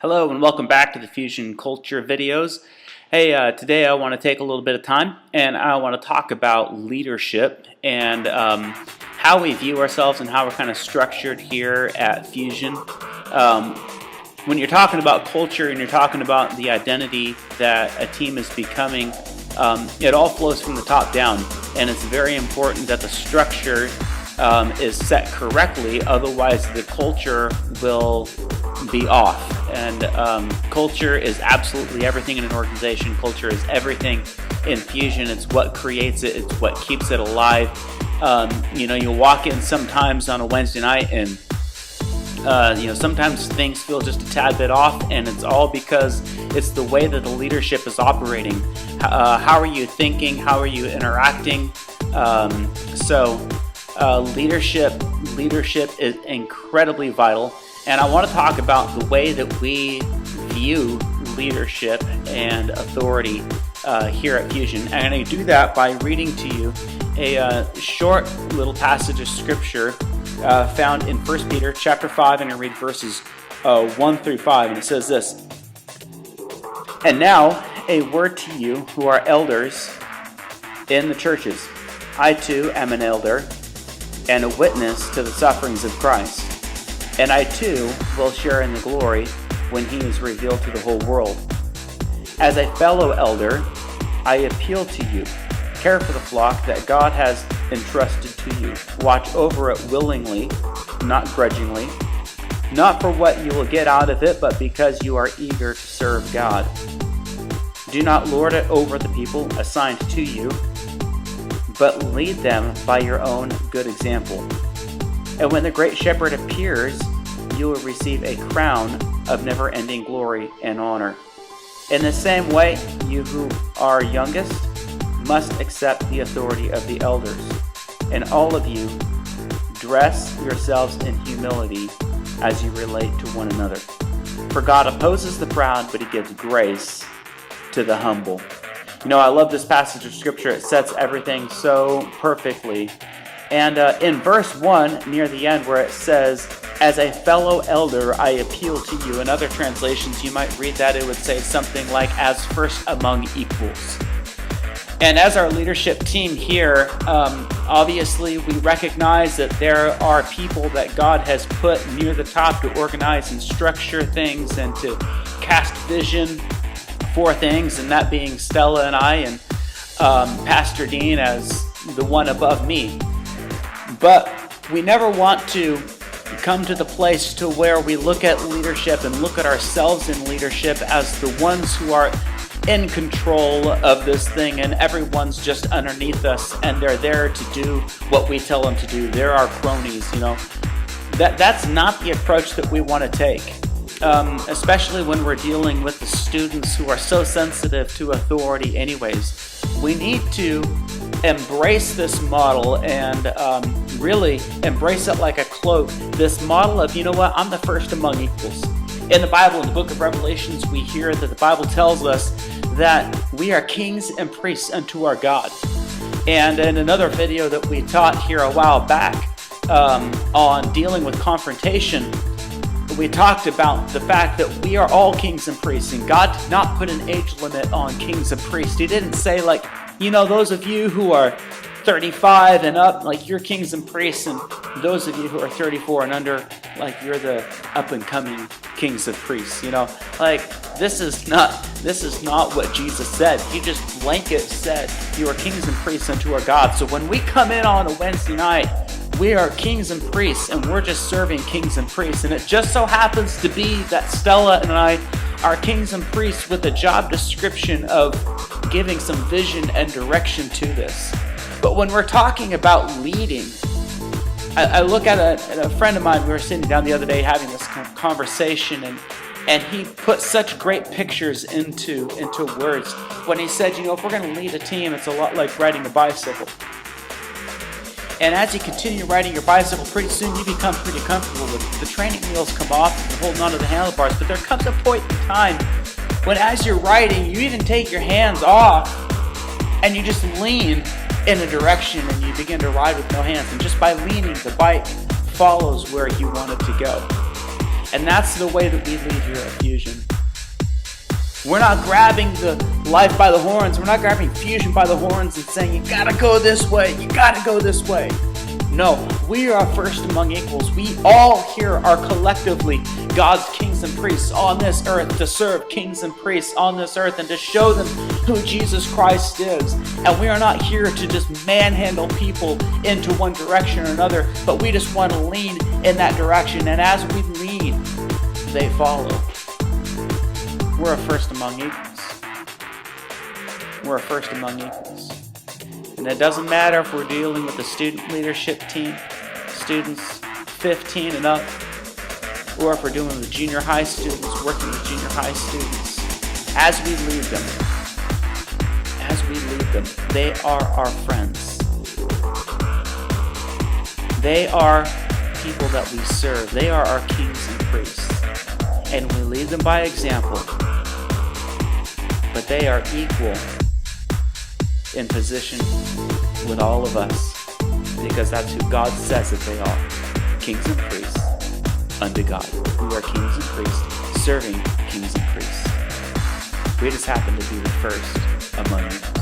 Hello and welcome back to the Fusion Culture videos. Hey, today I want to take a little bit of time and I want to talk about leadership and how we view ourselves and how we're kind of structured here at Fusion. When you're talking about culture and you're talking about the identity that a team is becoming, it all flows from the top down, and it's very important that the structure is set correctly, otherwise the culture will be off. And culture is absolutely everything in an organization. Culture is everything in Fusion. It's what creates it. It's what keeps it alive. You walk in sometimes on a Wednesday night and sometimes things feel just a tad bit off, and it's all because it's the way that the leadership is operating. How are you thinking? How are you interacting? Leadership is incredibly vital, and I want to talk about the way that we view leadership and authority here at Fusion. And I'm going to do that by reading to you a short little passage of scripture found in 1 Peter chapter 5, and I read verses 1 through 5, and it says this: "And now a word to you who are elders in the churches. I too am an elder and a witness to the sufferings of Christ, and I too will share in the glory when he is revealed to the whole world. As a fellow elder, I appeal to you. Care for the flock that God has entrusted to you. Watch over it willingly, not grudgingly, not for what you will get out of it, but because you are eager to serve God. Do not lord it over the people assigned to you, but lead them by your own good example. And when the great shepherd appears, you will receive a crown of never-ending glory and honor. In the same way, you who are youngest must accept the authority of the elders. And all of you, dress yourselves in humility as you relate to one another. For God opposes the proud, but he gives grace to the humble." I love this passage of scripture. It sets everything so perfectly. And in verse 1, near the end, where it says, "As a fellow elder, I appeal to you." In other translations, you might read that. It would say something like, "as first among equals." And as our leadership team here, obviously we recognize that there are people that God has put near the top to organize and structure things and to cast vision for things, and that being Stella and I, and Pastor Dean as the one above me. But we never want to come to the place to where we look at leadership and look at ourselves in leadership as the ones who are in control of this thing, and everyone's just underneath us and they're there to do what we tell them to do. They're our cronies, That's not the approach that we want to take. Especially when we're dealing with the students who are so sensitive to authority anyways. We need to embrace this model and really embrace it like a cloak. This model of, I'm the first among equals. In the Bible, in the book of Revelations, we hear that the Bible tells us that we are kings and priests unto our God. And in another video that we taught here a while back on dealing with confrontation, we talked about the fact that we are all kings and priests, and God did not put an age limit on kings and priests. He didn't say those of you who are 35 and up, you're kings and priests, and those of you who are 34 and under, you're the up and coming kings and priests. This is not what Jesus said. He just blanket said you are kings and priests unto our God. So when we come in on a Wednesday night, we are kings and priests, and we're just serving kings and priests. And it just so happens to be that Stella and I are kings and priests with a job description of giving some vision and direction to this. But when we're talking about leading, I look at a friend of mine. We were sitting down the other day having this conversation, and he put such great pictures into words when he said, if we're going to lead a team, it's a lot like riding a bicycle. And as you continue riding your bicycle, pretty soon you become pretty comfortable with it. The training wheels come off and you're holding onto the handlebars, but there comes a point in time when as you're riding, you even take your hands off and you just lean in a direction and you begin to ride with no hands. And just by leaning, the bike follows where you want it to go. And that's the way that we lead here at Fusion. We're not grabbing the life by the horns. We're not grabbing Fusion by the horns and saying, you gotta go this way, you gotta go this way. No, we are first among equals. We all here are collectively God's kings and priests on this earth to serve kings and priests on this earth and to show them who Jesus Christ is. And we are not here to just manhandle people into one direction or another, but we just want to lean in that direction. And as we lead, they follow. We're a first among equals. We're a first among equals. And it doesn't matter if we're dealing with the student leadership team, students 15 and up, or if we're dealing with junior high students, working with junior high students. As we lead them, they are our friends. They are people that we serve. They are our kings and priests. And we lead them by example. But they are equal in position with all of us, because that's who God says that they are, kings and priests unto God. We are kings and priests serving kings and priests. We just happen to be the first among you.